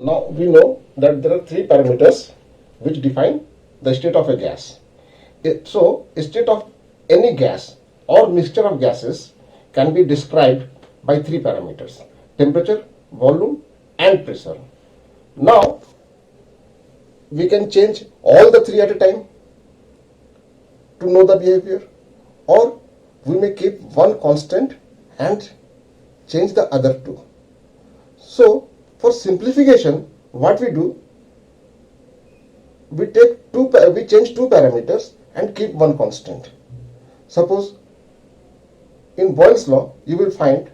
Now we know that there are three parameters which define the state of a gas. So a state of any gas or mixture of gases can be described by three parameters: temperature, volume and pressure. Now we can change all the three at a time to know the behavior, or we may keep one constant and change the other two. So for simplification, what we do, we change two parameters and keep one constant. Suppose in Boyle's law, you will find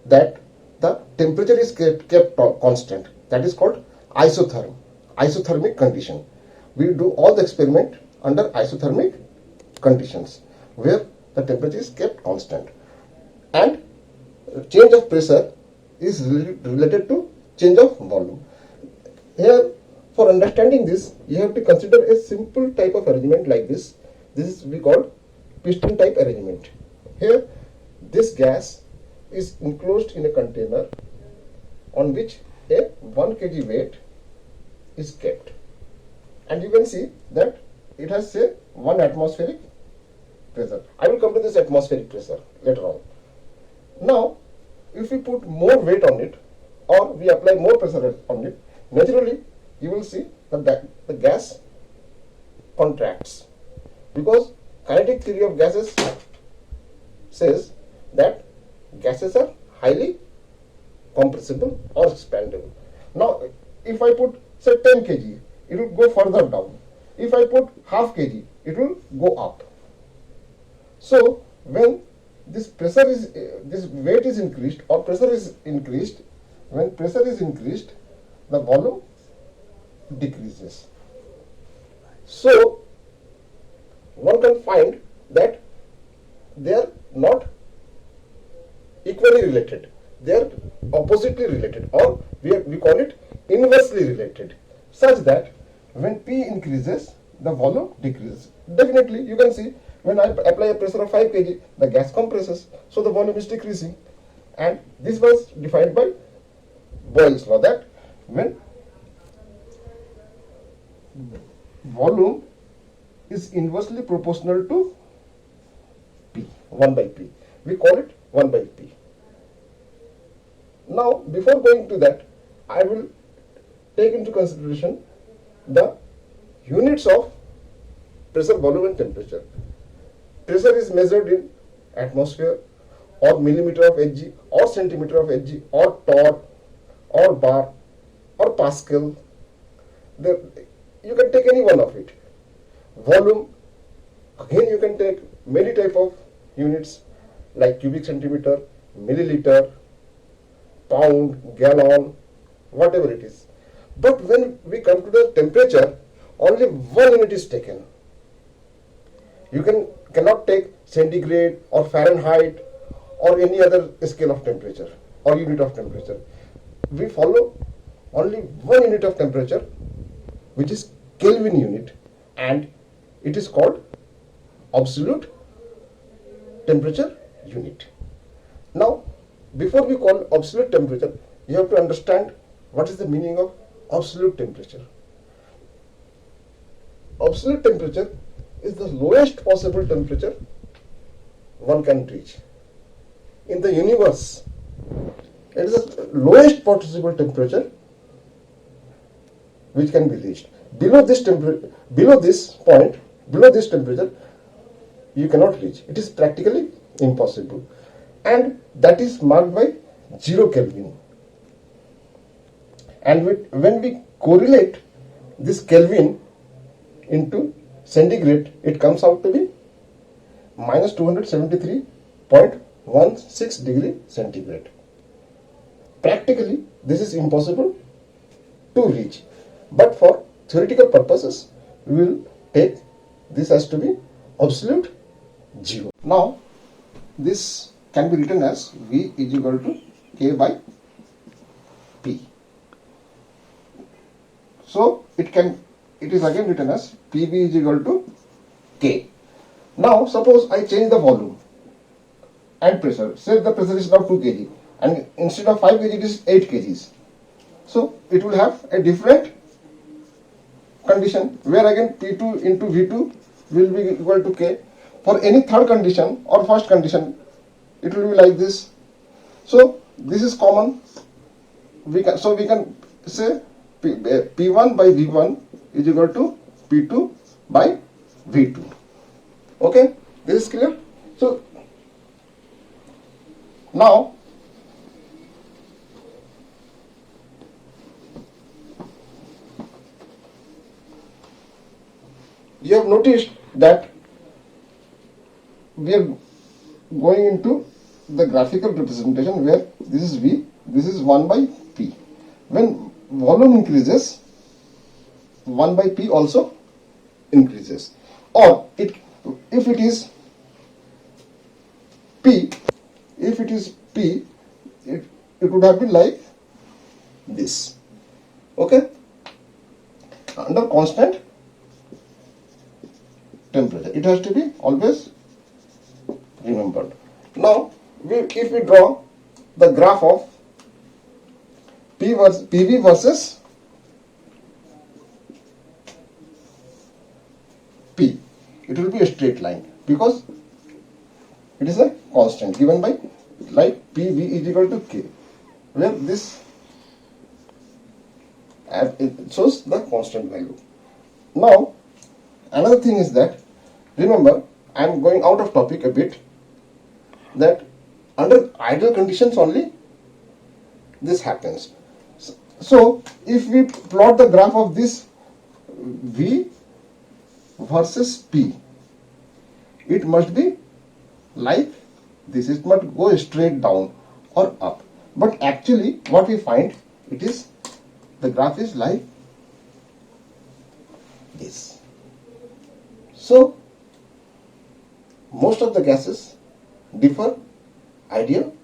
that the temperature is kept constant. That is called isothermic condition. We do all the experiment under isothermic conditions where the temperature is kept constant, and change of pressure is related to change of volume. Here, for understanding this, you have to consider a simple type of arrangement like this. This is we call piston type arrangement. Here, this gas is enclosed in a container on which a 1 kg weight is kept, and you can see that it has, say, 1 atmospheric pressure. I will come to this atmospheric pressure later on. Now, if we put more weight on it or we apply more pressure on it, naturally you will see that the gas contracts, because kinetic theory of gases says that gases are highly compressible or expandable. Now, if I put, say, 10 kg, it will go further down. If I put half kg, it will go up. So when this weight is increased or pressure is increased, when pressure is increased, the volume decreases. So one can find that they are not equally related, they are oppositely related, or we call it inversely related, such that when P increases, the volume decreases. Definitely you can see when I apply a pressure of 5 kg, the gas compresses, so the volume is decreasing. And this was defined by Boyle's law, that when volume is inversely proportional to P, 1 by P. We call it 1 by P. Now, before going to that, I will take into consideration the units of pressure, volume and temperature. Pressure is measured in atmosphere or millimeter of Hg or centimeter of Hg or torr or bar or Pascal. You can take any one of it. Volume, again you can take many type of units like cubic centimeter, milliliter, pound, gallon, whatever it is. But when we come to the temperature, only one unit is taken. You cannot take centigrade or Fahrenheit or any other scale of temperature or unit of temperature. We follow only one unit of temperature, which is Kelvin unit, and it is called absolute temperature unit. Now, before we call absolute temperature, you have to understand what is the meaning of absolute temperature. Absolute temperature is the lowest possible temperature one can reach. In the universe, it is the lowest possible temperature which can be reached. Below this temperature, you cannot reach. It is practically impossible. And that is marked by 0 Kelvin. And when we correlate this Kelvin into centigrade, it comes out to be minus 273.16 degree centigrade. Practically, this is impossible to reach. But for theoretical purposes, we will take this as to be absolute 0. Now, this can be written as V is equal to K by P. So it is again written as PV is equal to K. Now suppose I change the volume and pressure. Say the pressure is now 2 kg and instead of 5 kg it is 8 kgs. So it will have a different condition where again P2 into V2 will be equal to K. For any third condition or first condition, it will be like this. So this is common. We can say P1 by V1 is equal to P2 by V2. Okay, this is clear. So now you have noticed that we are going into the graphical representation where this is V, this is 1 by P. When volume increases, 1 by P also increases. Or if it is P, it would have been like this. Okay? Under constant temperature. It has to be always remembered. Now, if we draw the graph of PV versus P, it will be a straight line because it is a constant given by like PV is equal to K, where this it shows the constant value. Now, another thing is that, remember, I am going out of topic a bit, that under ideal conditions only this happens. So if we plot the graph of this V versus P, it must be like this. It must go straight down or up. But actually what we find, it is the graph is like this. So most of the gases differ ideal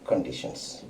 conditions.